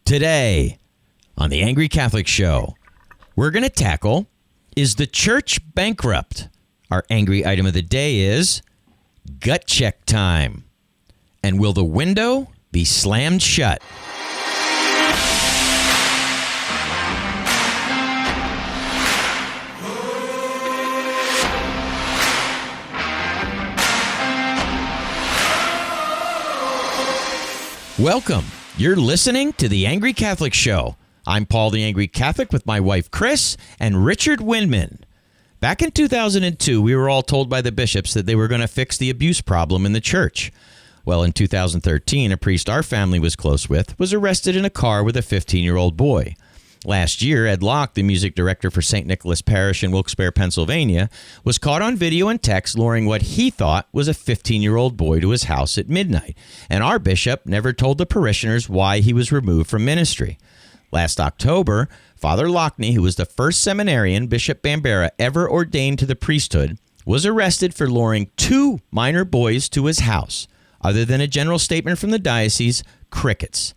Today, on the Angry Catholic Show, we're going to tackle, is the church bankrupt? Our angry item of the day is gut check time. And will the window be slammed shut? Welcome. You're listening to The Angry Catholic Show. I'm Paul the Angry Catholic with my wife Chris and Richard Winman. Back in 2002, we were all told by the bishops that they were going to fix the abuse problem in the church. Well, in 2013, a priest our family was close with was arrested in a car with a 15-year-old boy. Last year, Ed Locke, the music director for St. Nicholas Parish in Wilkes-Barre, Pennsylvania, was caught on video and text luring what he thought was a 15-year-old boy to his house at midnight. And our bishop never told the parishioners why he was removed from ministry. Last October, Father Lockney, who was the first seminarian Bishop Bambera ever ordained to the priesthood, was arrested for luring two minor boys to his house. Other than a general statement from the diocese, crickets.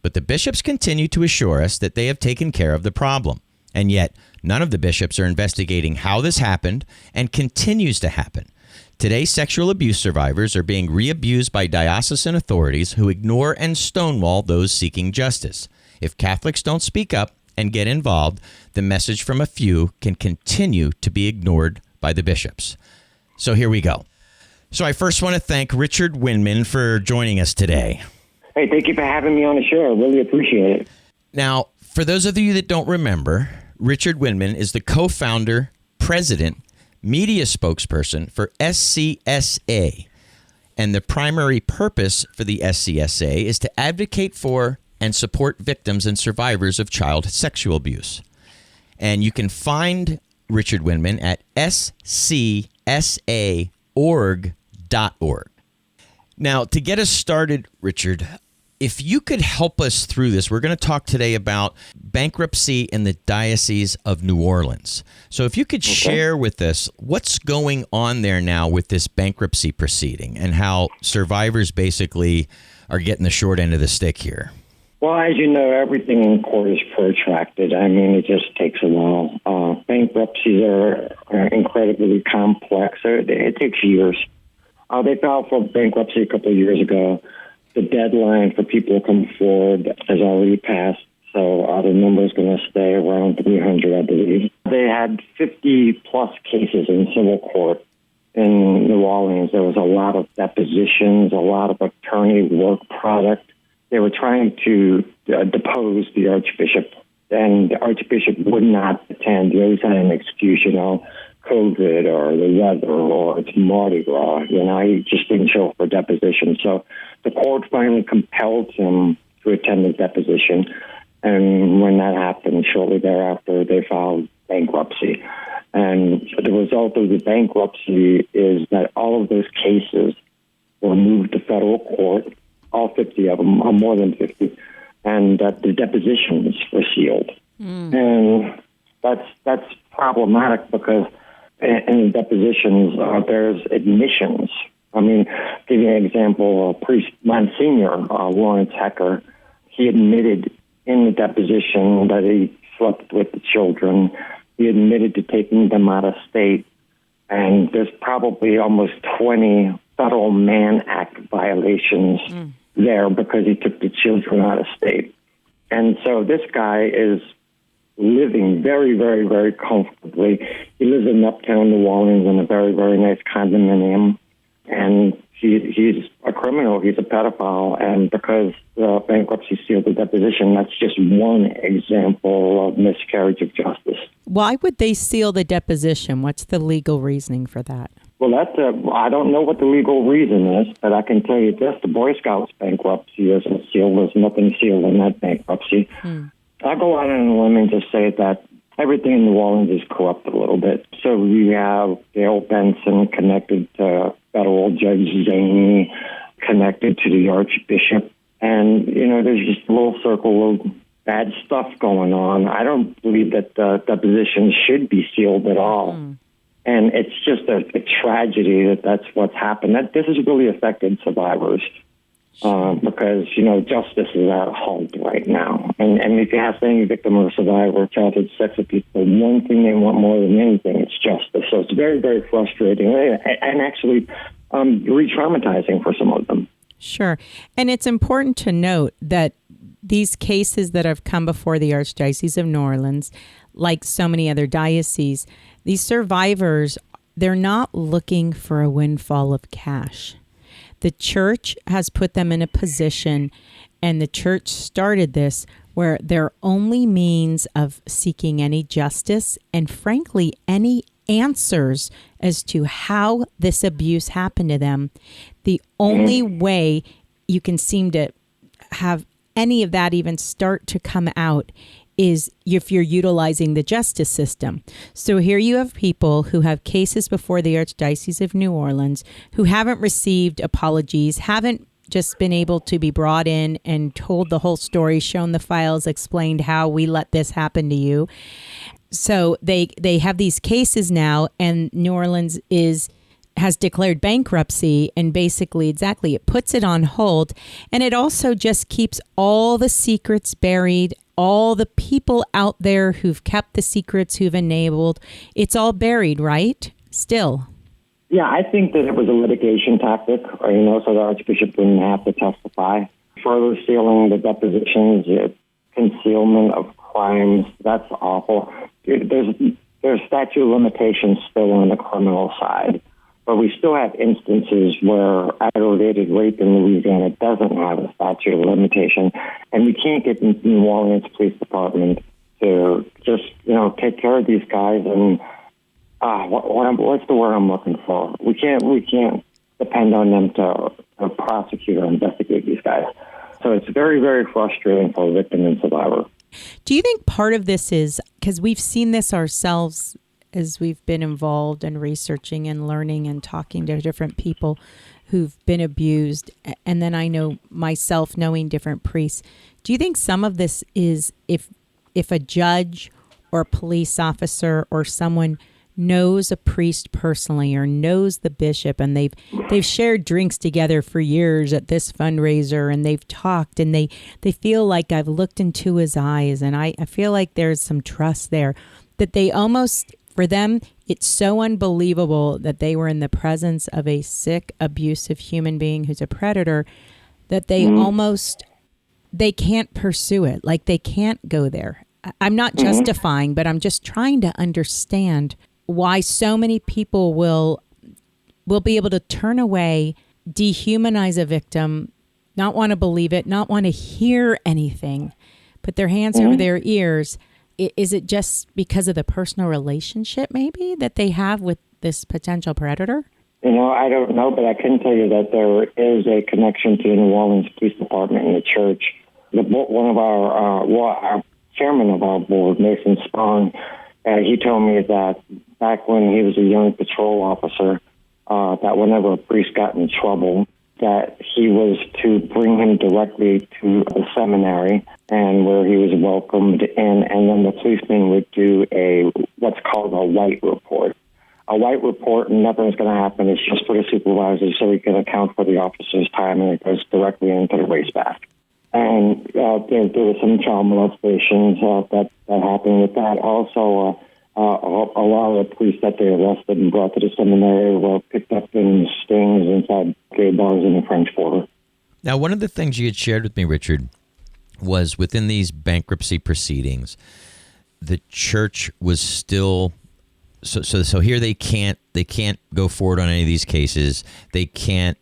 But the bishops continue to assure us that they have taken care of the problem. And yet, none of the bishops are investigating how this happened and continues to happen. Today, sexual abuse survivors are being re-abused by diocesan authorities who ignore and stonewall those seeking justice. If Catholics don't speak up and get involved, the message from a few can continue to be ignored by the bishops. So here we go. So I first want to thank Richard Winman for joining us today. Hey, thank you for having me on the show. I really appreciate it. Now, for those of you that don't remember, Richard Winman is the co-founder, president, media spokesperson for SCSA. And the primary purpose for the SCSA is to advocate for and support victims and survivors of child sexual abuse. And you can find Richard Winman at scsaorg.org. Now, to get us started, Richard, if you could help us through this, we're going to talk today about bankruptcy in the Diocese of New Orleans. So if you could share with us what's going on there now with this bankruptcy proceeding and how survivors basically are getting the short end of the stick here. Well, as you know, everything in court is protracted. I mean, it just takes a while. Bankruptcies are incredibly complex. It takes years. They filed for bankruptcy a couple of years ago. The deadline for people to come forward has already passed, so the number is going to stay around 300, I believe. They had 50-plus cases in civil court in New Orleans. There was a lot of depositions, a lot of attorney work product. They were trying to depose the archbishop, and the archbishop would not attend. He always had an excuse, COVID or the weather or it's Mardi Gras. He just didn't show up for deposition. So the court finally compelled him to attend the deposition. And when that happened, shortly thereafter, they filed bankruptcy. And the result of the bankruptcy is that all of those cases were moved to federal court, all 50 of them, or more than 50, and that the depositions were sealed. And that's problematic because in depositions, there's admissions. I mean, give you an example, priest Monsignor Lawrence Hecker, he admitted in the deposition that he slept with the children. He admitted to taking them out of state. And there's probably almost 20 Federal Mann Act violations there because he took the children out of state. And so this guy is living very, very, very comfortably. He lives in uptown New Orleans in a very, very nice condominium. And he's a criminal. He's a pedophile. And because the bankruptcy sealed the deposition, that's just one example of miscarriage of justice. Why would they seal the deposition? What's the legal reasoning for that? Well, I don't know what the legal reason is, but I can tell you this. The Boy Scouts bankruptcy isn't sealed. There's nothing sealed in that bankruptcy. I'll go out on a limb and just say that everything in New Orleans is corrupt a little bit. So we have Gail Benson connected to federal Judge Zaney, connected to the Archbishop. And, there's just a little circle of bad stuff going on. I don't believe that the deposition should be sealed at all. And it's just a tragedy that's what's happened. This has really affected survivors. because, justice is at a halt right now. And if you ask any victim or survivor of childhood sex abuse, the one thing they want more than anything is justice. So it's very, very frustrating and actually re-traumatizing for some of them. Sure. And it's important to note that these cases that have come before the Archdiocese of New Orleans, like so many other dioceses, these survivors, they're not looking for a windfall of cash. The church has put them in a position, and the church started this, where their only means of seeking any justice and, frankly, any answers as to how this abuse happened to them, the only way you can seem to have any of that even start to come out is if you're utilizing the justice system. So here you have people who have cases before the Archdiocese of New Orleans who haven't received apologies, haven't just been able to be brought in and told the whole story, shown the files, explained how we let this happen to you. So they have these cases now, and New Orleans has declared bankruptcy, and basically, exactly, it puts it on hold. And it also just keeps all the secrets buried, all the people out there who've kept the secrets, who've enabled. It's all buried, right? Still. Yeah, I think that it was a litigation tactic, so the Archbishop wouldn't have to testify. Further sealing the depositions, concealment of crimes, that's awful. There's statute of limitations still on the criminal side. But we still have instances where aggravated rape in Louisiana doesn't have a statute of limitation, and we can't get the New Orleans Police Department to just, take care of these guys. And what's the word I'm looking for? We can't depend on them to prosecute or investigate these guys. So it's very, very frustrating for a victim and survivor. Do you think part of this is because we've seen this ourselves? As we've been involved in researching and learning and talking to different people who've been abused, and then I know myself knowing different priests, do you think some of this is if a judge or a police officer or someone knows a priest personally or knows the bishop, and they've shared drinks together for years at this fundraiser, and they've talked, and they feel like I've looked into his eyes, and I feel like there's some trust there, that they almost... For them, it's so unbelievable that they were in the presence of a sick, abusive human being who's a predator that they they can't pursue it. Like they can't go there. I'm not justifying, but I'm just trying to understand why so many people will be able to turn away, dehumanize a victim, not want to believe it, not want to hear anything, put their hands over their ears. Is it just because of the personal relationship maybe that they have with this potential predator? I don't know, but I can tell you that there is a connection to the New Orleans Police Department and the church. One of our chairman of our board, Mason Spong, he told me that back when he was a young patrol officer, that whenever a priest got in trouble, that he was to bring him directly to a seminary and where he was welcomed in, and then the policeman would do what's called a white report. A white report, nothing's going to happen. It's just for the supervisor so he can account for the officer's time, and it goes directly into the wastebasket. And there were some child molestations that happened with that. Also, a lot of the priests that they arrested and brought to the seminary were picked up in stings inside gay bars in the French Quarter. Now, one of the things you had shared with me, Richard, was within these bankruptcy proceedings, the church was still so here they can't go forward on any of these cases. They can't.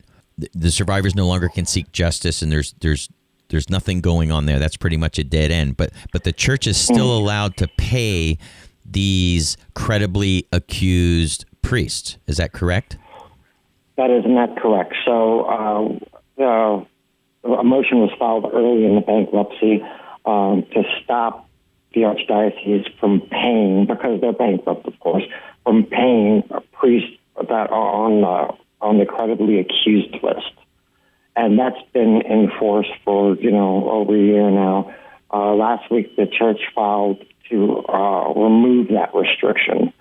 The survivors no longer can seek justice, and there's nothing going on there. That's pretty much a dead end. But the church is still allowed to pay these credibly accused priests. Is that correct? That is not correct. So a motion was filed early in the bankruptcy to stop the Archdiocese from paying, because they're bankrupt, of course, from paying priests that are on the credibly accused list. And that's been enforced for, over a year now. Last week, the church filed to remove that restriction.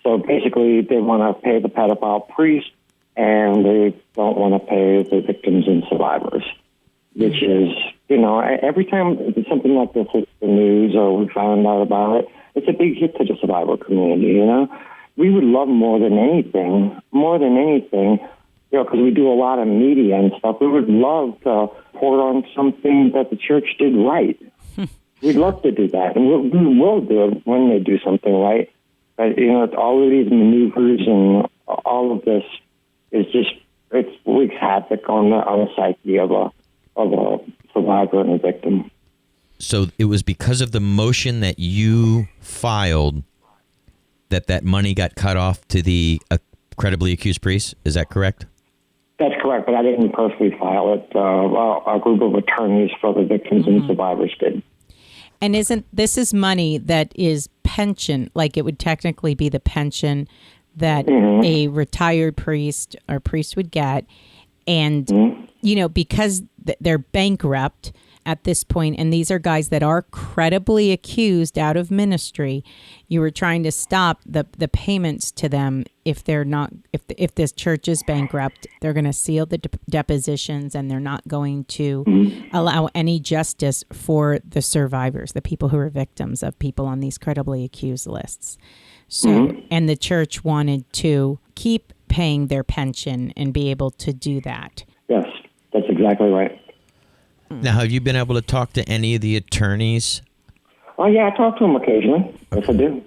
So basically, they want to pay the pedophile priest, and they don't want to pay the victims and survivors. which is, every time something like this hits the news or we find out about it, it's a big hit to the survivor community, We would love more than anything, because we do a lot of media and stuff. We would love to report on something that the church did right. We'd love to do that, and we will do it when they do something right. But, all of these maneuvers and all of this is just, it wreaks havoc on the psyche of a survivor and a victim. So it was because of the motion that you filed that money got cut off to the credibly accused priest? Is that correct? That's correct, but I didn't personally file it. A group of attorneys for the victims and survivors did. And this is money that is pension, like it would technically be the pension that a retired priest or priest would get. And, because they're bankrupt at this point, and these are guys that are credibly accused out of ministry, you were trying to stop the payments to them if they're not, if this church is bankrupt, they're going to seal the depositions and they're not going to allow any justice for the survivors, the people who are victims of people on these credibly accused lists. So, and the church wanted to keep paying their pension and be able to do that. Yes, that's exactly right. Now, have you been able to talk to any of the attorneys? Oh, yeah, I talk to them occasionally. Yes, I do.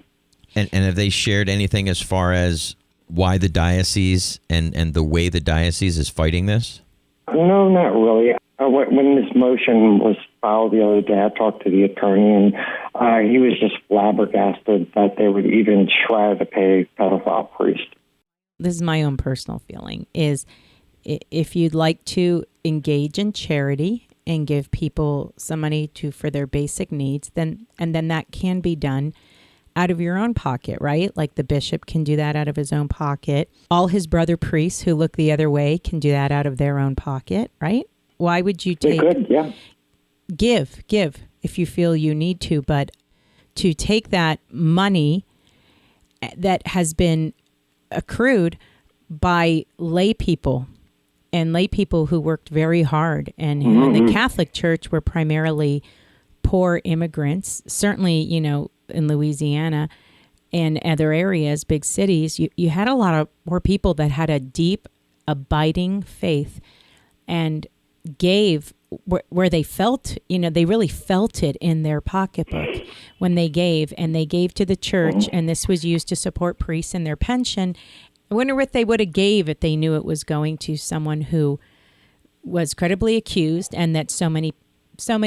And have they shared anything as far as why the diocese and the way the diocese is fighting this? No, not really. When this motion was filed the other day, I talked to the attorney, and he was just flabbergasted that they would even try to pay a pedophile priest. This is my own personal feeling, is if you'd like to engage in charity and give people some money for their basic needs, then that can be done out of your own pocket, right? Like the bishop can do that out of his own pocket. All his brother priests who look the other way can do that out of their own pocket, right? Why would you take... They could, yeah. Give if you feel you need to, but to take that money that has been accrued by lay people, and lay people who worked very hard, and who in the Catholic Church were primarily poor immigrants. Certainly, in Louisiana and other areas, big cities, you had a lot of more people that had a deep, abiding faith and gave where they felt, they really felt it in their pocketbook when they gave, and they gave to the church, and this was used to support priests and their pension. I wonder what they would have gave if they knew it was going to someone who was credibly accused and that so many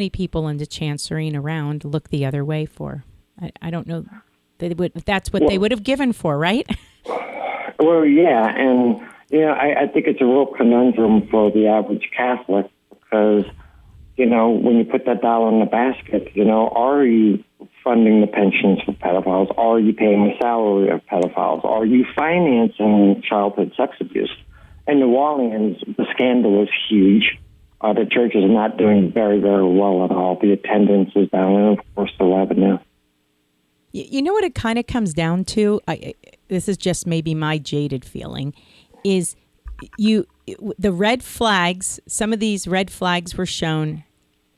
people in the chancery and around look the other way for. I don't know. That's what they would have given for, right? Well, yeah, and I think it's a real conundrum for the average Catholic because, when you put that dollar in the basket, are you funding the pensions for pedophiles? Are you paying the salary of pedophiles? Are you financing childhood sex abuse? In New Orleans, the scandal is huge. The church is not doing very, very well at all. The attendance is down, and of course the revenue. You know what it kind of comes down to? This is just maybe my jaded feeling, is the red flags, some of these red flags were shown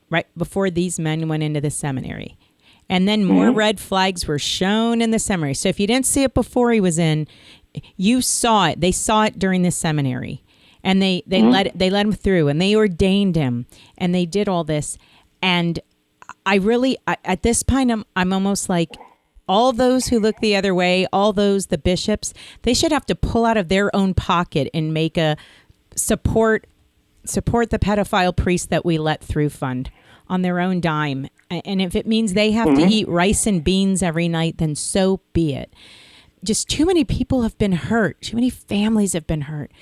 right before these men went into the seminary. And then more red flags were shown in the seminary. So if you didn't see it before he was in, you saw it. They saw it during the seminary. And they let him through, and they ordained him, and they did all this. And I really, at this point, I'm almost like, all those who look the other way, the bishops, they should have to pull out of their own pocket and make a support the pedophile priest that we let through fund on their own dime. And if it means they have to eat rice and beans every night, then so be it. Just too many people have been hurt. Too many families have been hurt.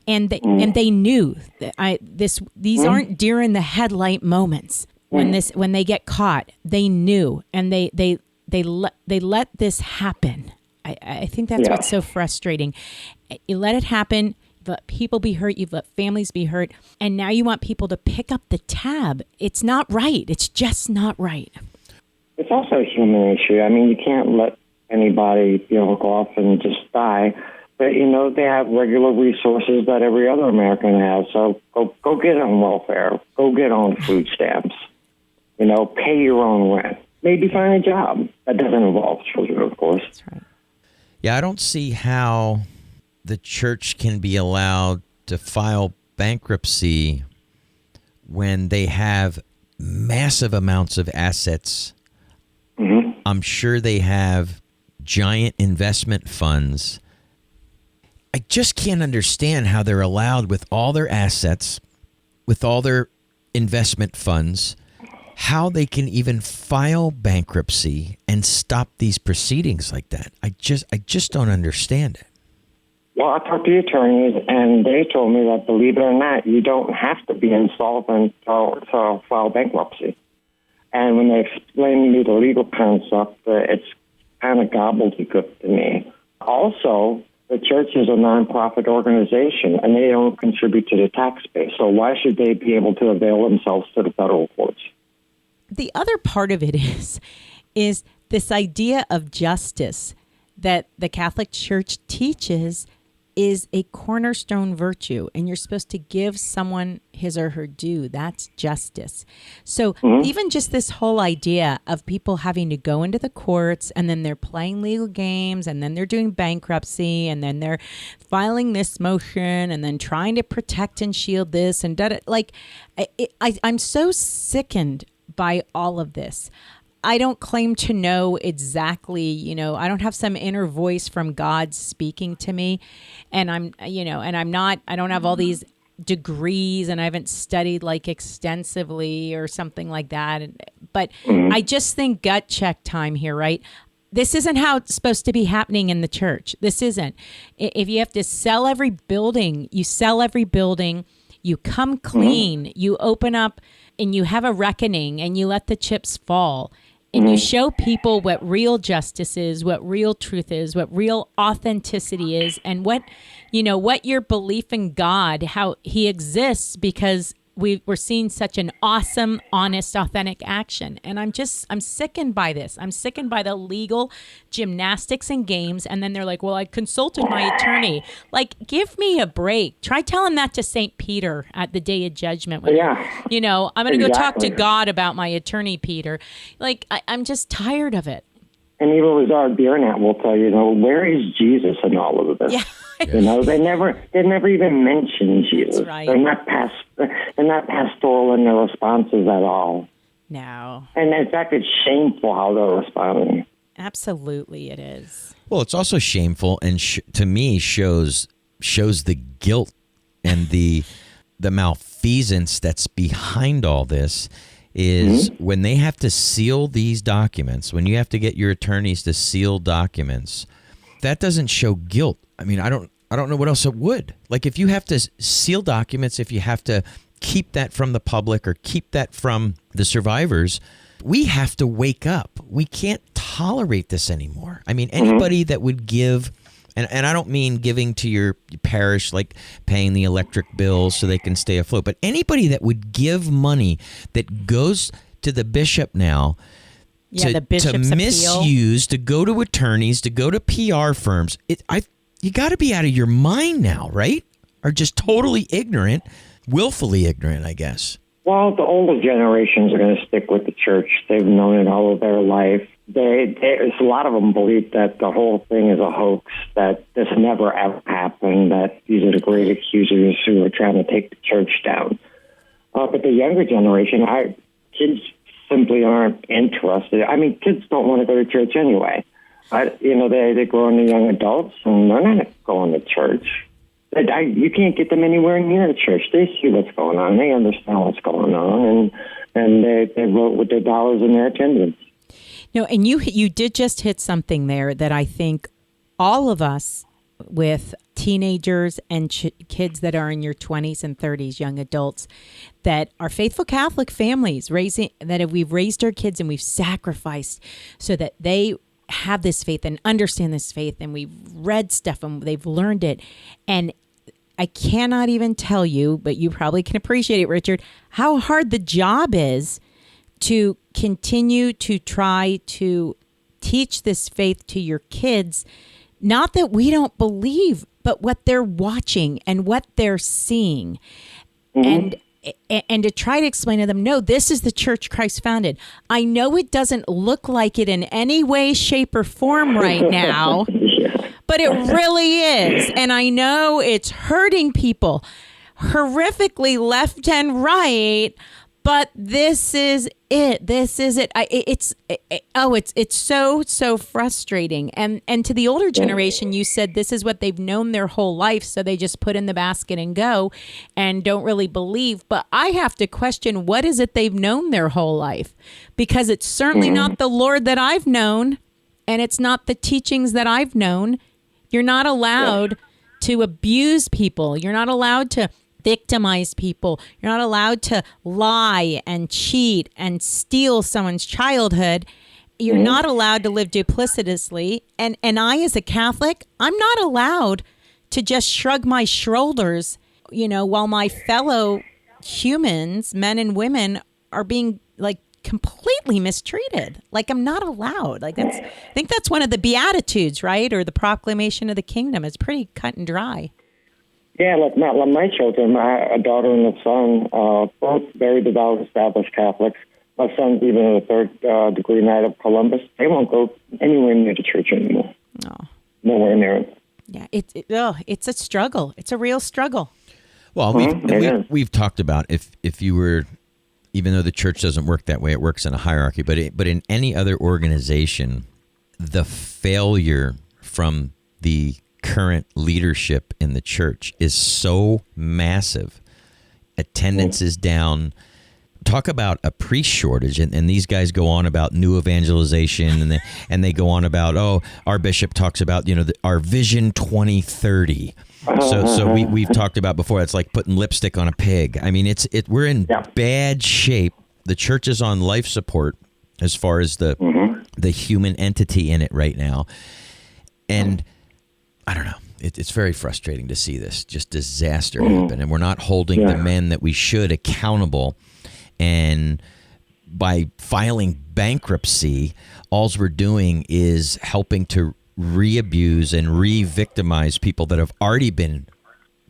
And they knew that these aren't deer in the headlight moments. When they get caught, they knew, and they let this happen. I think that's what's so frustrating. You let it happen. You've let people be hurt. You've let families be hurt. And now you want people to pick up the tab. It's not right. It's just not right. It's also a human issue. I mean, you can't let anybody, go off and just die. But, they have regular resources that every other American has. So go get on welfare. Go get on food stamps. Pay your own rent. Maybe find a job. That doesn't involve children, of course. That's right. Yeah, I don't see how the church can be allowed to file bankruptcy when they have massive amounts of assets. Mm-hmm. I'm sure they have giant investment funds. I just can't understand how they're allowed, with all their assets, with all their investment funds, how they can even file bankruptcy and stop these proceedings like that. I just don't understand it. Well, I talked to the attorneys, and they told me that, believe it or not, you don't have to be insolvent to file bankruptcy. And when they explained to me the legal concept, it's kind of gobbledygook to me. Also, the church is a nonprofit organization, and they don't contribute to the tax base. So why should they be able to avail themselves to the federal courts? The other part of it is this idea of justice that the Catholic Church teaches is a cornerstone virtue, and you're supposed to give someone his or her due. That's justice. So even just this whole idea of people having to go into the courts, and then they're playing legal games, and then they're doing bankruptcy, and then they're filing this motion, and then trying to protect and shield this, and I'm so sickened by all of this. I don't claim to know exactly, I don't have some inner voice from God speaking to me, and I don't have all these degrees, and I haven't studied extensively or something like that. But I just think gut check time here, right? This isn't how it's supposed to be happening in the church. This isn't. If you have to sell every building, you sell every building, you come clean, you open up and you have a reckoning, and you let the chips fall. And you show people what real justice is, what real truth is, what real authenticity is, and what your belief in God, how he exists, because we're seeing such an awesome, honest, authentic action. And I'm sickened by this. I'm sickened by the legal gymnastics and games. And then they're like, well, I consulted my attorney. Give me a break. Try telling that to St. Peter at the day of judgment. I'm going to go talk to God about my attorney, Peter. I'm just tired of it. And even Lazard Biernat will tell you, where is Jesus in all of this? Yeah. They never even mention Jesus. That's right. They're not pastoral in their responses at all. No. And in fact, it's shameful how they're responding. Absolutely, it is. Well, it's also shameful, and to me shows the guilt and the malfeasance that's behind all this. Is when they have to seal these documents, when you have to get your attorneys to seal documents, that doesn't show guilt. I mean, I don't know what else it would. If you have to seal documents, if you have to keep that from the public or keep that from the survivors, we have to wake up. We can't tolerate this anymore. I mean, anybody that would give, and I don't mean giving to your parish, like paying the electric bills so they can stay afloat, but anybody that would give money that goes to the bishop now to misuse, to go to attorneys, to go to PR firms, you got to be out of your mind now, right? Or just totally ignorant, willfully ignorant, I guess. Well, the older generations are going to stick with the church. They've known it all of their life. A lot of them believe that the whole thing is a hoax, that this never ever happened, that these are the great accusers who are trying to take the church down. But the younger generation, kids simply aren't interested. I mean, kids don't want to go to church anyway. They grow into young adults, and they're not going to church. You can't get them anywhere near the church. They see what's going on. They understand what's going on, and they vote with their dollars and their attendance. No, and you did just hit something there that I think all of us with teenagers and kids that are in your 20s and 30s, young adults, that are faithful Catholic families, we've raised our kids and we've sacrificed so that they have this faith and understand this faith, and we've read stuff and they've learned it. And I cannot even tell you, but you probably can appreciate it, Richard, how hard the job is to continue to try to teach this faith to your kids, Not that we don't believe, but what they're watching and what they're seeing. And to try to explain to them, no, this is the church Christ founded. I know it doesn't look like it in any way, shape, or form right now, but it really is. And I know it's hurting people horrifically left and right, but this is it. This is it. It's so frustrating. And to the older generation, you said this is what they've known their whole life, so they just put in the basket and go and don't really believe. But I have to question, what is it they've known their whole life? Because it's certainly not the Lord that I've known, and it's not the teachings that I've known. You're not allowed to abuse people. You're not allowed to victimize people. You're not allowed to lie and cheat and steal someone's childhood. You're not allowed to live duplicitously. And I, as a Catholic, I'm not allowed to just shrug my shoulders, while my fellow humans, men and women, are being completely mistreated. I'm not allowed. I think that's one of the Beatitudes, right? Or the proclamation of the kingdom. It's pretty cut and dry. Yeah, like my children, a daughter and a son, both very devout, established Catholics. My son's even a third-degree Knight of Columbus. They won't go anywhere near the church anymore. No. Nowhere near it. Yeah, it's a struggle. It's a real struggle. Well, we've talked about if you were, even though the church doesn't work that way, it works in a hierarchy, but in any other organization, the failure from the current leadership in the church is so massive. Attendance is down. Talk about a priest shortage, and these guys go on about new evangelization, and they go on about, our bishop talks about our Vision 2030. So we've talked about before. It's like putting lipstick on a pig. I mean, we're in bad shape. The church is on life support as far as the human entity in it right now, and I don't know. It's very frustrating to see this just disaster happen, and we're not holding the men that we should accountable. And by filing bankruptcy, all we're doing is helping to re-abuse and re-victimize people that have already been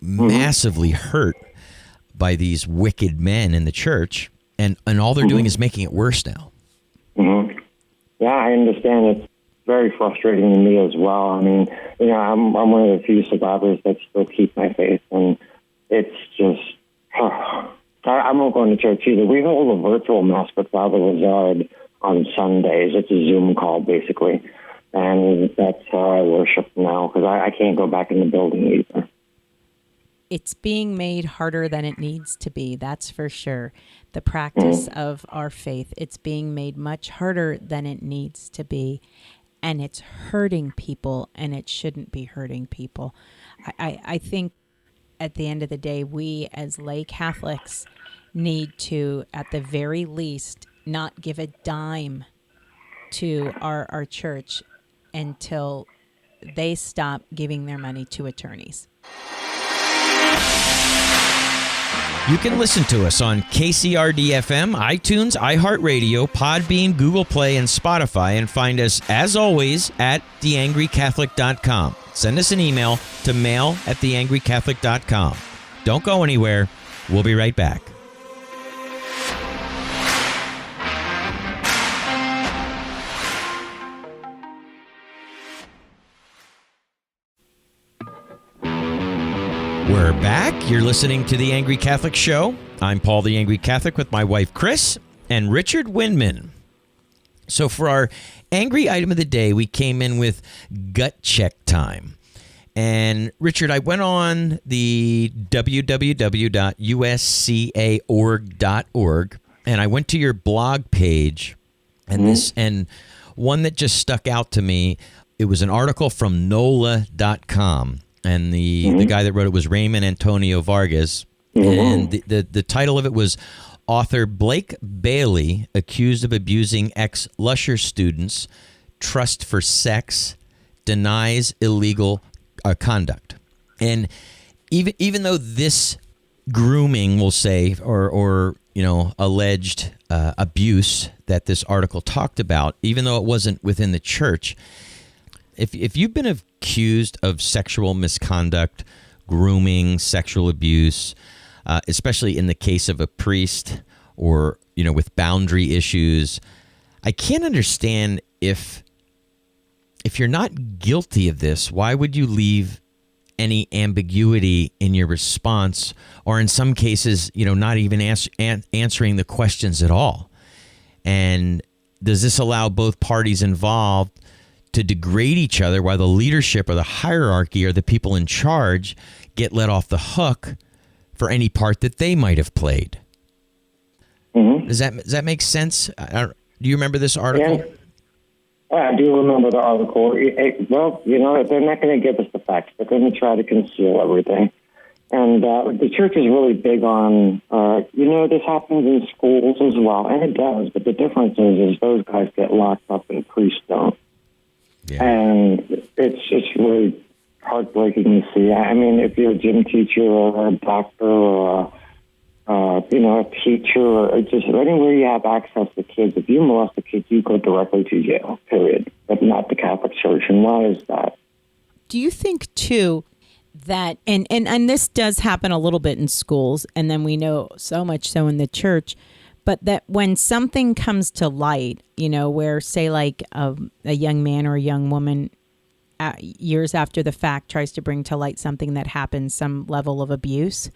massively hurt by these wicked men in the church, and all they're doing is making it worse now. Yeah, I understand. It's very frustrating to me as well. I mean, I'm one of the few survivors that still keep my faith, and it's just, I won't go into church either. We hold a virtual mass with Father Lazard on Sundays. It's a Zoom call, basically, and that's how I worship now, because I can't go back in the building either. It's being made harder than it needs to be, that's for sure. The practice of our faith, it's being made much harder than it needs to be. And it's hurting people, and it shouldn't be hurting people. I think at the end of the day, we as lay Catholics need to, at the very least, not give a dime to our church until they stop giving their money to attorneys. You can listen to us on KCRD-FM, iTunes, iHeartRadio, Podbean, Google Play, and Spotify, and find us, as always, at theangrycatholic.com. Send us an email to mail@theangrycatholic.com. Don't go anywhere. We'll be right back. We're back. You're listening to The Angry Catholic Show. I'm Paul the Angry Catholic with my wife, Chris, and Richard Windman. So for our angry item of the day, we came in with gut check time. And Richard, I went on the www.uscaorg.org, and I went to your blog page, and one that just stuck out to me, it was an article from NOLA.com. And the guy that wrote it was Raymond Antonio Vargas. And the title of it was Author Blake Bailey Accused of Abusing Ex-Lusher Students, Trust for Sex, Denies Illegal Conduct. And even though this grooming, we'll say, or alleged abuse that this article talked about, even though it wasn't within the church, if you've been accused of sexual misconduct, grooming, sexual abuse, especially in the case of a priest or, with boundary issues, I can't understand if you're not guilty of this, why would you leave any ambiguity in your response, or in some cases, not even answering the questions at all? And does this allow both parties involved to degrade each other while the leadership or the hierarchy or the people in charge get let off the hook for any part that they might have played? Mm-hmm. Does that make sense? Do you remember this article? Yeah. I do remember the article. Well, they're not going to give us the facts. They're going to try to conceal everything. And the church is really big on, this happens in schools as well, and it does. But the difference is those guys get locked up and priests don't. Yeah. And it's really heartbreaking to see. I mean, if you're a gym teacher or a doctor or a teacher or just anywhere you have access to kids, if you molest the kids, you go directly to jail, period. But not the Catholic Church. And why is that? Do you think, too, that, and this does happen a little bit in schools, and then we know so much so in the church, but that when something comes to light, where, say, like a young man or a young woman years after the fact tries to bring to light something that happened, some level of abuse,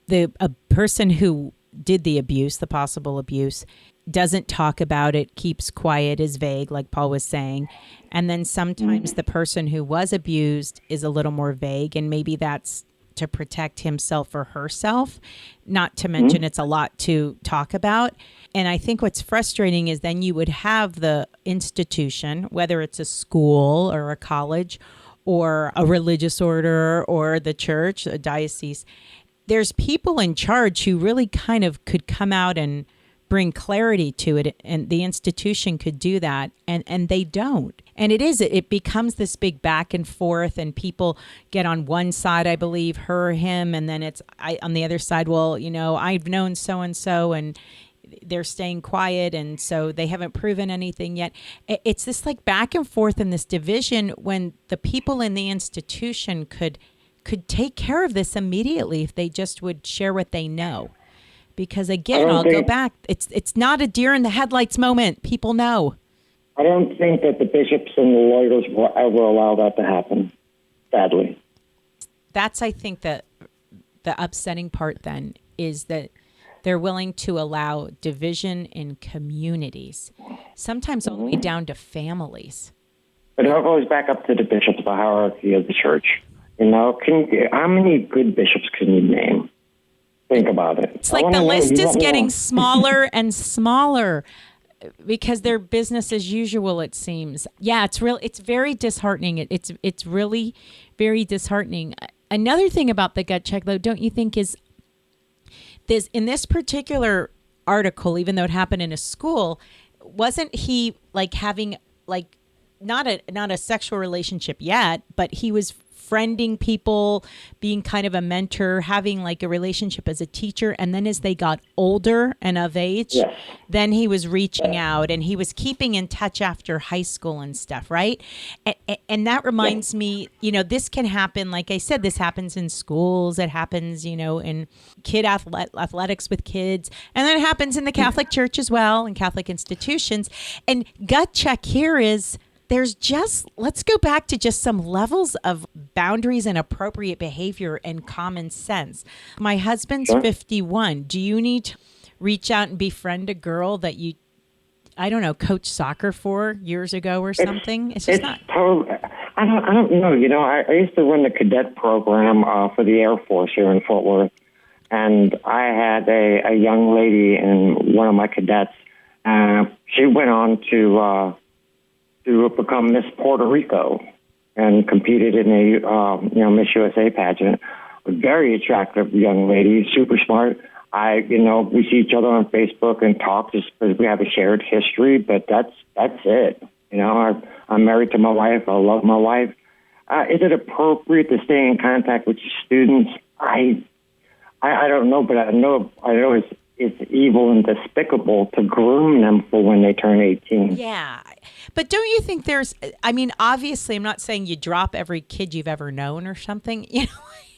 a person who did the abuse, the possible abuse, doesn't talk about it, keeps quiet, is vague, like Paul was saying. And then sometimes the person who was abused is a little more vague, and maybe that's to protect himself or herself, not to mention it's a lot to talk about. And I think what's frustrating is then you would have the institution, whether it's a school or a college or a religious order or the church, a diocese, there's people in charge who really kind of could come out and bring clarity to it, and the institution could do that, and they don't. And it becomes this big back and forth, and people get on one side, I believe, her or him, and then on the other side, well, I've known so-and-so, and they're staying quiet, and so they haven't proven anything yet. It's this like back and forth in this division when the people in the institution could take care of this immediately if they just would share what they know. Because again, I'll go back. It's not a deer in the headlights moment. People know. I don't think that the bishops and the lawyers will ever allow that to happen, sadly. That's, I think, the upsetting part then is that they're willing to allow division in communities, sometimes all the way down to families. But it all goes back up to the bishops, the hierarchy of the church. How many good bishops can you name? Think about it. It's like the list is getting smaller and smaller because they're business as usual, it seems. Yeah, it's very disheartening. It's really very disheartening. Another thing about the gut check, though, don't you think, is this in this particular article, even though it happened in a school, wasn't he like having like not a sexual relationship yet, but he was friending people, being kind of a mentor, having like a relationship as a teacher. And then as they got older and of age, then he was reaching out and he was keeping in touch after high school and stuff, right? And that reminds me, this can happen. Like I said, this happens in schools. It happens, in kid athletics with kids. And then it happens in the Catholic Church as well, in Catholic institutions. And gut check here is, let's go back to just some levels of boundaries and appropriate behavior and common sense. My husband's 51. Do you need to reach out and befriend a girl that you, I don't know, coach soccer for years ago or something? It's just not. I don't know. I used to run the cadet program for the Air Force here in Fort Worth. And I had a young lady in one of my cadets. She went on to become Miss Puerto Rico and competed in a Miss USA pageant. A very attractive young lady, super smart. We see each other on Facebook and talk just because we have a shared history, but that's it. I'm married to my wife. I love my wife. Is it appropriate to stay in contact with your students? I don't know, but I know it's evil and despicable to groom them for when they turn 18. Yeah. But don't you think obviously, I'm not saying you drop every kid you've ever known or something,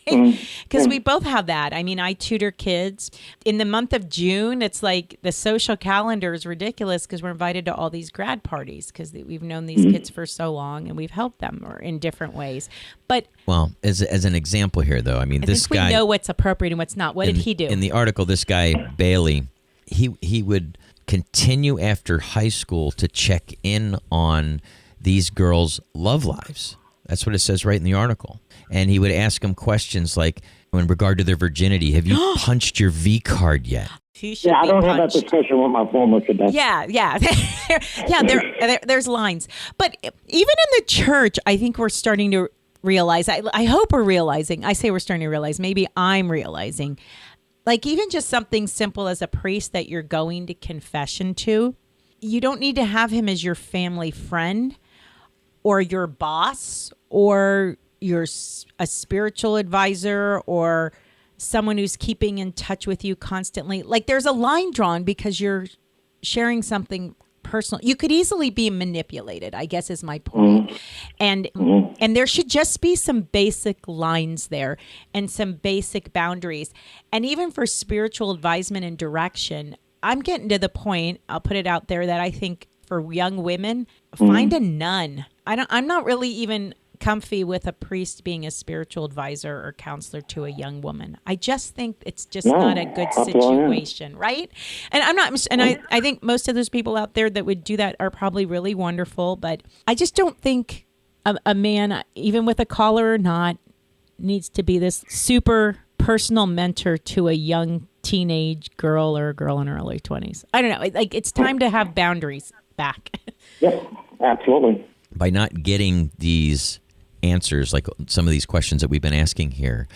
because we both have that. I tutor kids. In the month of June, it's like the social calendar is ridiculous because we're invited to all these grad parties because we've known these kids for so long and we've helped them or in different ways. But well, as an example here, though, this guy, we know what's appropriate and what's not. What did he do? In the article, this guy, Bailey, he would continue after high school to check in on these girls' love lives. That's what it says right in the article. And he would ask them questions like, in regard to their virginity, have you punched your V card yet? I don't have that discussion with my former cadet. Yeah. There's lines. But even in the church, I think we're starting to realize, I hope we're realizing, I say we're starting to realize, maybe I'm realizing, like even just something simple as a priest that you're going to confession to, you don't need to have him as your family friend or your boss or a spiritual advisor or someone who's keeping in touch with you constantly. Like there's a line drawn because you're sharing something personal. You could easily be manipulated, I guess is my point. And there should just be some basic lines there and some basic boundaries. And even for spiritual advisement and direction, I'm getting to the point, I'll put it out there, that I think for young women, find a nun. I'm not really even comfy with a priest being a spiritual advisor or counselor to a young woman. I just think it's just not a good situation, right? And I think most of those people out there that would do that are probably really wonderful, but I just don't think a man, even with a collar or not, needs to be this super personal mentor to a young teenage girl or a girl in her early 20s. I don't know. Like it's time to have boundaries back. Yes, absolutely. By not getting these answers, like some of these questions that we've been asking here,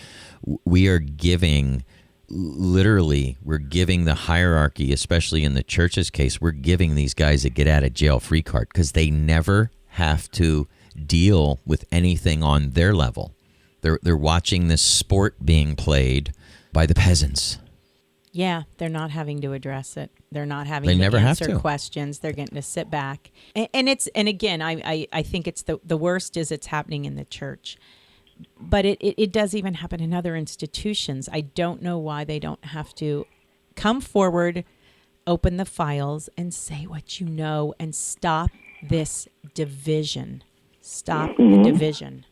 we are giving, literally, we're giving the hierarchy, especially in the church's case, we're giving these guys a get out of jail free card because they never have to deal with anything on their level. They're watching this sport being played by the peasants. Yeah, they're not having to address it. They're not having to answer questions. They're getting to sit back. And again, I think it's the worst is it's happening in the church. But it does even happen in other institutions. I don't know why they don't have to come forward, open the files, and say what you know and stop this division. Stop the division.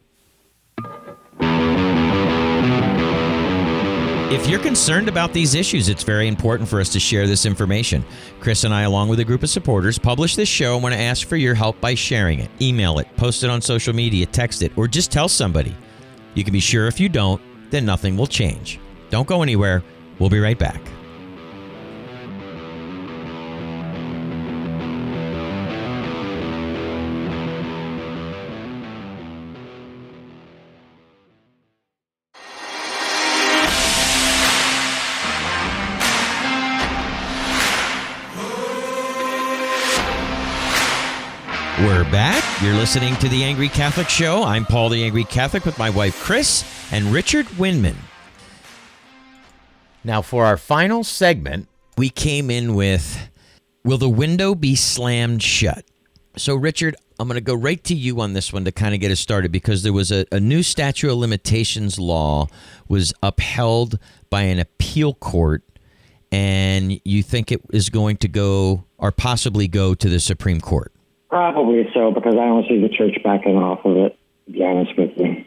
If you're concerned about these issues, it's very important for us to share this information. Chris and I, along with a group of supporters, publish this show and want to ask for your help by sharing it. Email it, post it on social media, text it, or just tell somebody. You can be sure if you don't, then nothing will change. Don't go anywhere. We'll be right back. We're back. You're listening to The Angry Catholic Show. I'm Paul the Angry Catholic with my wife Chris and Richard Winman. Now for our final segment, we came in with, will the window be slammed shut? So Richard, I'm going to go right to you on this one to kind of get us started because there was a new statute of limitations law was upheld by an appeal court, and you think it is going to go or possibly go to the Supreme Court. Probably so, because I don't see the church backing off of it, to be honest with you.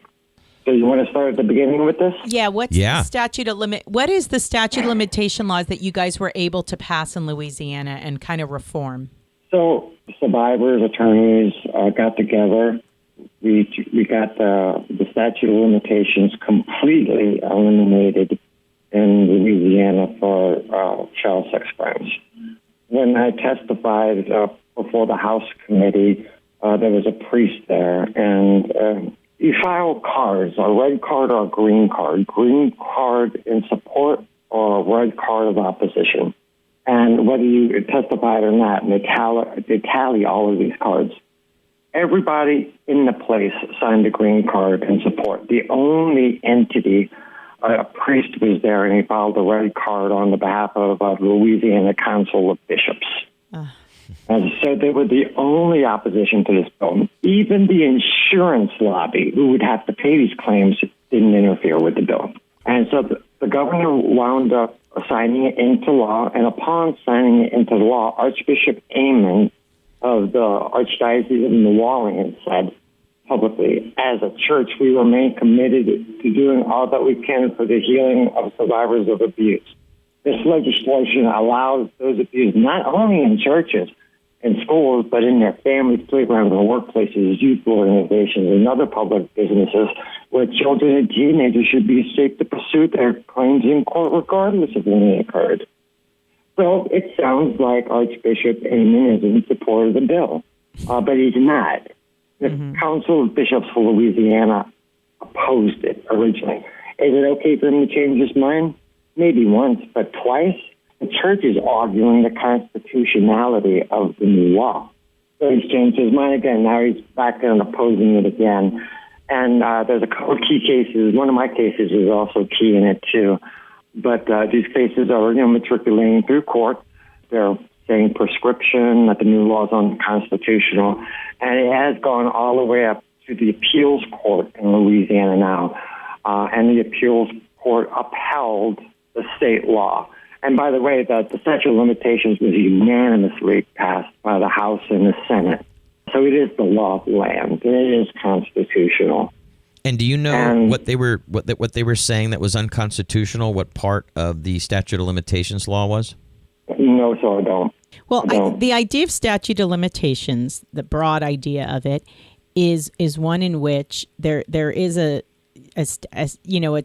So you want to start at the beginning with this? Yeah, what is the statute of limitation laws that you guys were able to pass in Louisiana and kind of reform? So survivors, attorneys got together. We got the statute of limitations completely eliminated in Louisiana for child sex crimes. When I testified before the House committee, there was a priest there, and you file cards, a red card or a green card in support or a red card of opposition. And whether you testified or not, and they tally all of these cards. Everybody in the place signed a green card in support. The only entity a priest was there, and he filed a red card on the behalf of Louisiana Council of Bishops. And so they were the only opposition to this bill. Even the insurance lobby, who would have to pay these claims, didn't interfere with the bill. And so the governor wound up signing it into law, and upon signing it into law, Archbishop Amen of the Archdiocese of New Orleans said publicly, as a church, we remain committed to doing all that we can for the healing of survivors of abuse. This legislation allows those abused not only in churches and schools, but in their families, playgrounds, and workplaces, youth organizations, and other public businesses where children and teenagers should be safe to pursue their claims in court regardless of when they occurred. So it sounds like Archbishop Amen is in support of the bill, but he's not. The Council of Bishops for Louisiana opposed it originally. Is it okay for him to change his mind? Maybe once, but twice? The church is arguing the constitutionality of the new law. So he's changed his mind again. Now he's back and opposing it again. And there's a couple of key cases. One of my cases is also key in it, too. But these cases are, matriculating through court. They're saying prescription, that the new law is unconstitutional. And it has gone all the way up to the appeals court in Louisiana now. And the appeals court upheld the state law. And by the way, the statute of limitations was unanimously passed by the House and the Senate. So it is the law of the land. It is constitutional. And do you know what they were saying that was unconstitutional? What part of the statute of limitations law was? No, so I don't. Well, the idea of statute of limitations, the broad idea of it, is one in which there is a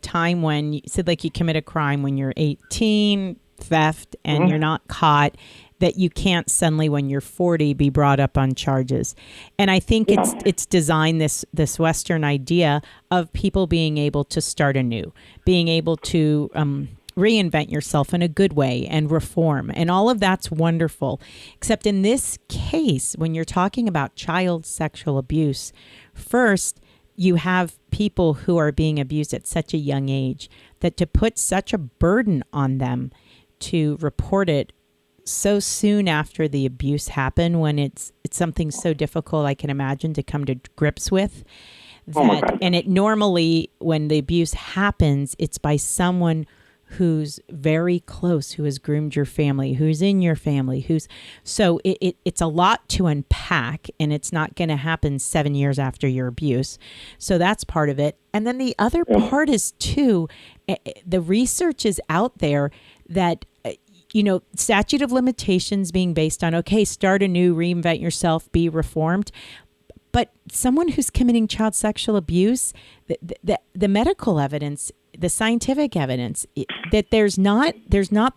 time when you said, like, you commit a crime when you're 18, theft, and you're not caught, that you can't suddenly, when you're 40, be brought up on charges. And I think it's designed this Western idea of people being able to start anew, being able to reinvent yourself in a good way and reform. And all of that's wonderful. Except in this case, when you're talking about child sexual abuse, first, you have people who are being abused at such a young age that to put such a burden on them to report it so soon after the abuse happened, when it's something so difficult, I can imagine, to come to grips with. And it normally, when the abuse happens, it's by someone who's very close, who has groomed your family, who's in your family, so it's a lot to unpack, and it's not going to happen 7 years after your abuse. So that's part of it. And then the other part is, too, the research is out there that, statute of limitations being based on, okay, start anew, reinvent yourself, be reformed. But someone who's committing child sexual abuse, the medical evidence, the scientific evidence, that there's not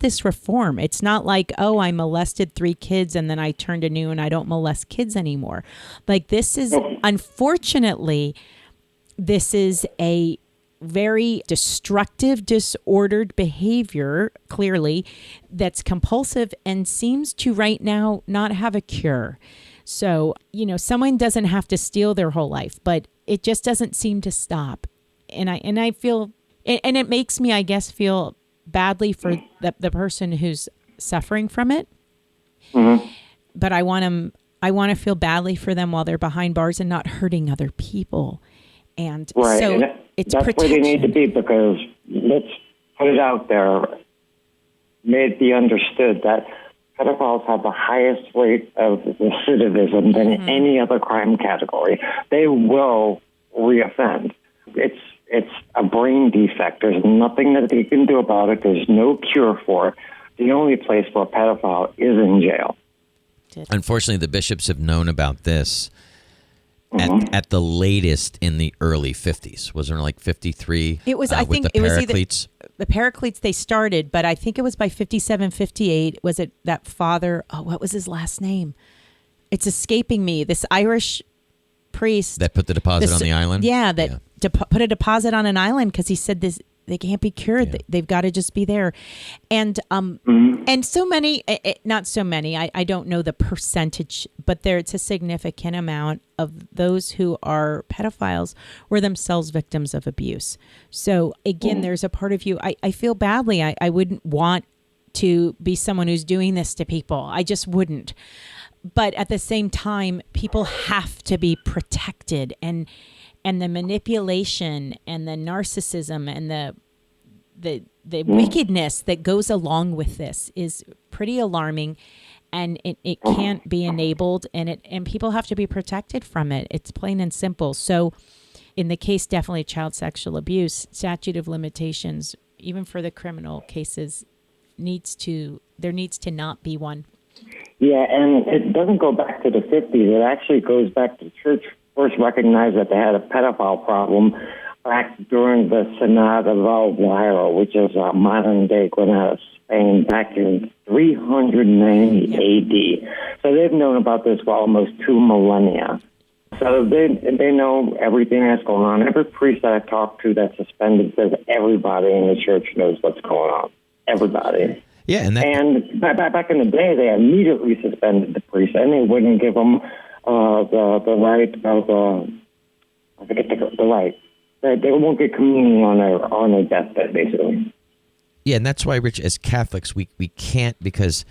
this reform. It's not like, oh, I molested 3 kids and then I turned anew and I don't molest kids anymore. Like, this is, unfortunately, this is a very destructive, disordered behavior, clearly, that's compulsive and seems to right now not have a cure. So, someone doesn't have to steal their whole life, but it just doesn't seem to stop. And I feel, and it makes me, I guess, feel badly for the person who's suffering from it. Mm-hmm. But I want to feel badly for them while they're behind bars and not hurting other people. And right. So and it's that's protection. where they need to be, because let's put it out there, may it be understood that pedophiles have the highest rate of recidivism than any other crime category. They will reoffend. It's a brain defect. There's nothing that they can do about it. There's no cure for it. The only place for a pedophile is in jail. Unfortunately, the bishops have known about this at the latest in the early 50s. Was there like 53? It was, I think, the Paracletes? The Paracletes, they started, but I think it was by 57, 58. Was it that father? Oh, what was his last name? It's escaping me. This Irish priest that put the deposit on the island? Yeah, put a deposit on an island because he said this. They can't be cured. Yeah. They've got to just be there. And and so many, not so many, I don't know the percentage, but it's a significant amount of those who are pedophiles were themselves victims of abuse. So again, there's a part of you, I feel badly. I wouldn't want to be someone who's doing this to people. I just wouldn't. But at the same time, people have to be protected, and the manipulation and the narcissism and the wickedness that goes along with this is pretty alarming, and it can't be enabled, and people have to be protected from it. It's plain and simple. So in the case, definitely child sexual abuse, statute of limitations, even for the criminal cases, there needs to not be one. Yeah, and it doesn't go back to the 50s. It actually goes back to the church first recognized that they had a pedophile problem back during the Synod of Elvira, which is a modern-day Granada, Spain, back in 390 A.D. So they've known about this for almost 2 millennia. So they know everything that's going on. Every priest that I talk to that's suspended says everybody in the church knows what's going on. Everybody. Yeah, and back in the day, they immediately suspended the priest, and they wouldn't give them the right of I forget the right. They won't get communion on their deathbed, basically. Yeah, and that's why, Rich, as Catholics, we can't, because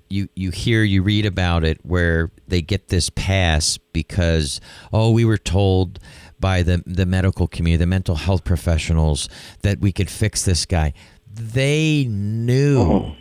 you read about it where they get this pass because, we were told by the medical community, the mental health professionals, that we could fix this guy. They knew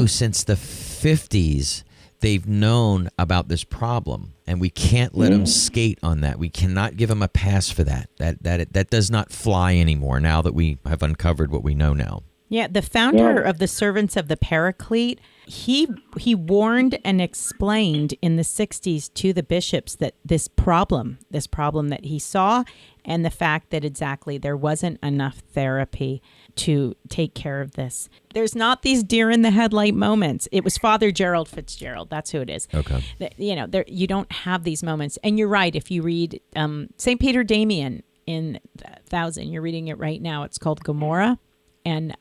since the 50s, they've known about this problem, and we can't let them skate on that. We cannot give them a pass for that. That does not fly anymore now that we have uncovered what we know now. Yeah, the founder of the Servants of the Paraclete, he warned and explained in the 60s to the bishops that this problem that he saw, and the fact that exactly there wasn't enough therapy to take care of this. There's not these deer in the headlight moments. It was Father Gerald Fitzgerald. That's who it is. Okay. You don't have these moments. And you're right. If you read St. Peter Damian in 1000, you're reading it right now. It's called Gomorrah. And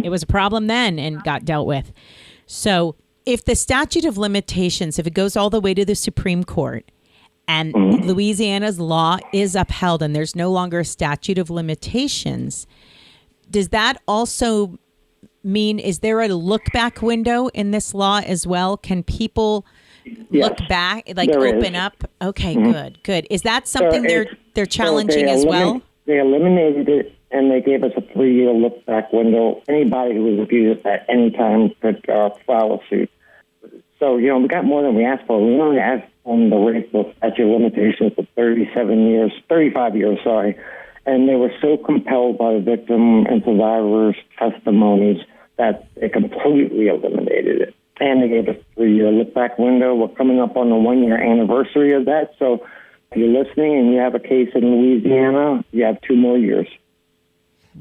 it was a problem then and got dealt with. So if the statute of limitations, if it goes all the way to the Supreme Court and Louisiana's law is upheld and there's no longer a statute of limitations, does that also mean, is there a look back window in this law as well? Can people look back, open up? Okay, good. Is that something they're challenging as well? They eliminated it, and they gave us a 3-year look-back window. Anybody who was abused at any time could file a suit. So, we got more than we asked for. We only asked on the rape of statute of limitations for 35 years, and they were so compelled by the victim and survivors' testimonies that they completely eliminated it. And they gave us a 3-year look-back window. We're coming up on the 1-year anniversary of that, so if you're listening and you have a case in Louisiana, you have 2 more years.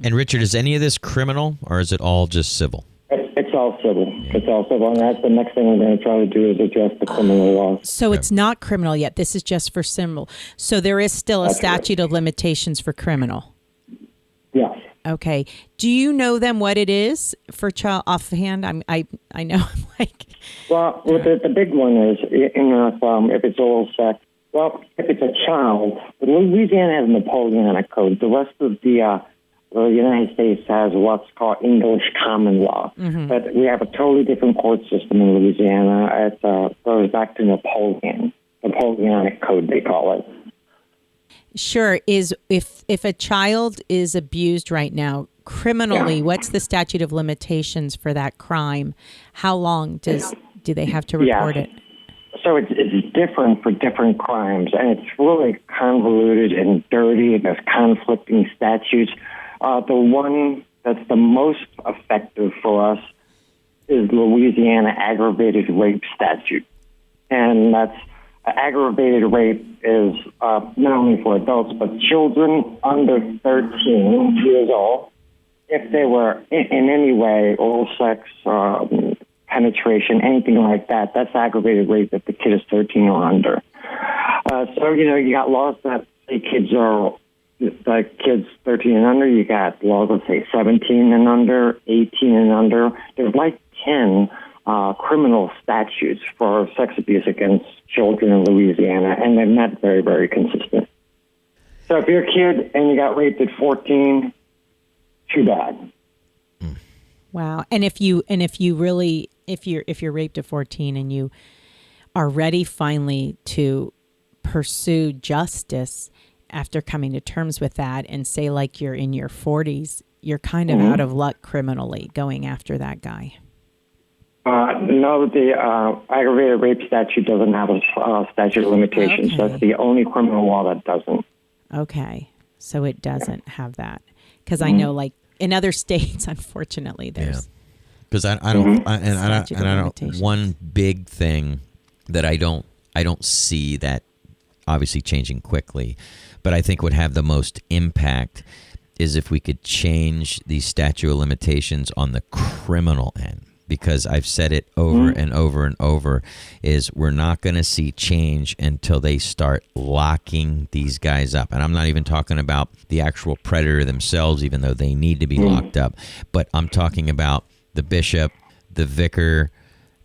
And Richard, is any of this criminal, or is it all just civil? It's all civil. Yeah. It's all civil, and that's the next thing we're going to try to do is address the criminal law. So it's not criminal yet. This is just for civil. So there is still a statute of limitations for criminal. Yes. Okay. Do you know then what it is for child offhand? I know. Well, the big one is if it's oral sex. Well, if it's a child, Louisiana has a Napoleonic code. The rest of the United States has what's called English common law. But we have a totally different court system in Louisiana. It goes back to Napoleonic code, they call it. Sure. If a child is abused right now, criminally, what's the statute of limitations for that crime? How long do they have to report it? So it's different for different crimes, and it's really convoluted and dirty, and there's conflicting statutes. The one that's the most effective for us is Louisiana aggravated rape statute. And that's aggravated rape is not only for adults, but children under 13 years old. If they were in any way oral sex, penetration, anything like that, that's aggravated rape if the kid is 13 or under. So, you got laws that say kids are like kids 13 and under, you got laws that say 17 and under, 18 and under. There's like 10 criminal statutes for sex abuse against children in Louisiana, and they're not very, very consistent. So if you're a kid and you got raped at 14, too bad. Wow. And if you're raped at 14 and you are ready finally to pursue justice after coming to terms with that, and say like you're in your 40s, you're kind of out of luck criminally going after that guy. No, the aggravated rape statute doesn't have a statute of limitations. Okay. That's the only criminal law that doesn't. Okay. So it doesn't have that. Because I know like in other states, unfortunately, there's... Because I don't. One big thing that I don't see that obviously changing quickly, but I think would have the most impact is if we could change the statute of limitations on the criminal end. Because I've said it over and over and over, is we're not going to see change until they start locking these guys up. And I'm not even talking about the actual predator themselves, even though they need to be locked up. But I'm talking about the bishop, the vicar,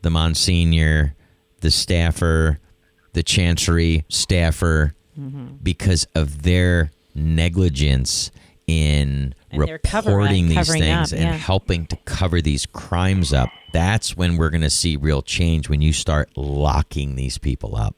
the monsignor, the staffer, the chancery staffer, because of their negligence in reporting these things and helping to cover these crimes up. That's when we're going to see real change, when you start locking these people up.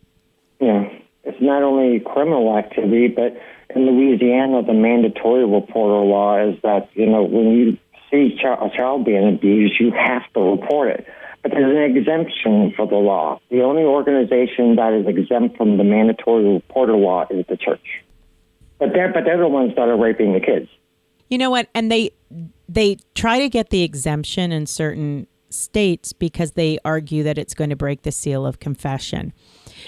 Yeah. It's not only criminal activity, but in Louisiana, the mandatory reporter law is that, when you see a child being abused, you have to report it. But there's an exemption for the law. The only organization that is exempt from the mandatory reporter law is the church. But they're the ones that are raping the kids. You know what? And they try to get the exemption in certain states because they argue that it's going to break the seal of confession.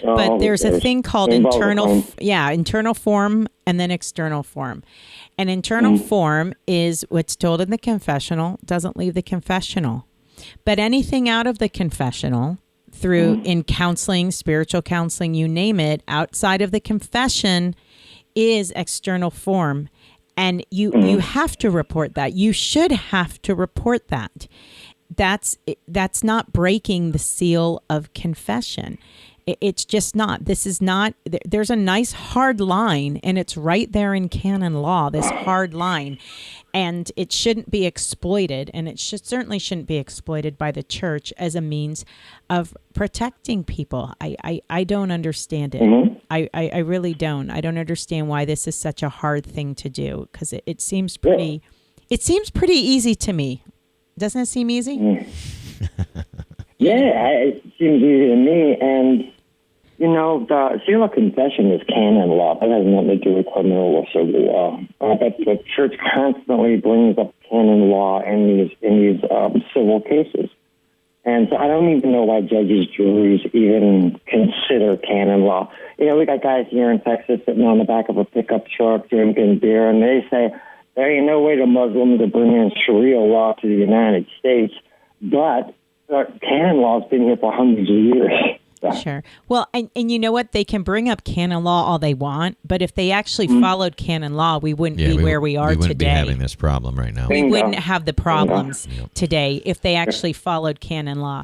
But there's a thing called internal form and then external form. And internal form is what's told in the confessional doesn't leave the confessional. But anything out of the confessional through in counseling, spiritual counseling, you name it, outside of the confession is external form. And you have to report that. You should have to report that. That's not breaking the seal of confession. It's just not. This is not. There's a nice hard line, and it's right there in canon law, this hard line. And it shouldn't be exploited, and it certainly shouldn't be exploited by the church as a means of protecting people. I don't understand it. I really don't. I don't understand why this is such a hard thing to do, because it seems pretty easy to me. Doesn't it seem easy? Yeah, it seems easy to me. And, the seal of confession is canon law. That has nothing to do with criminal or civil law. But the church constantly brings up canon law in these civil cases. And so I don't even know why judges, juries even consider canon law. We got guys here in Texas sitting on the back of a pickup truck drinking beer, and they say, there ain't no way the Muslims are bringing Sharia law to the United States. But canon law has been here for hundreds of years. Sure. Well, and you know what? They can bring up canon law all they want, but if they actually followed canon law, we wouldn't be where we are today. We wouldn't be having this problem right now. We wouldn't have the problems today if they actually followed canon law.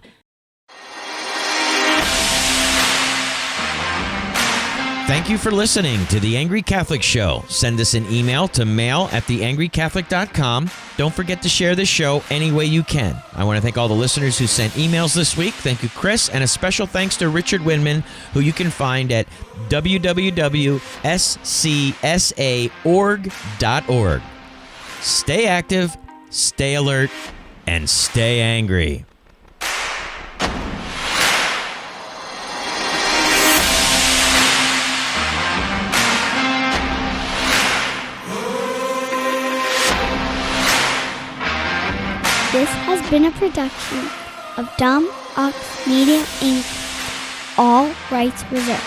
Thank you for listening to The Angry Catholic Show. Send us an email to mail@theangrycatholic.com. Don't forget to share this show any way you can. I want to thank all the listeners who sent emails this week. Thank you, Chris. And a special thanks to Richard Windman, who you can find at www.scsaorg.org. Stay active, stay alert, and stay angry. This has been a production of Dumb Ox Media, Inc. All rights reserved.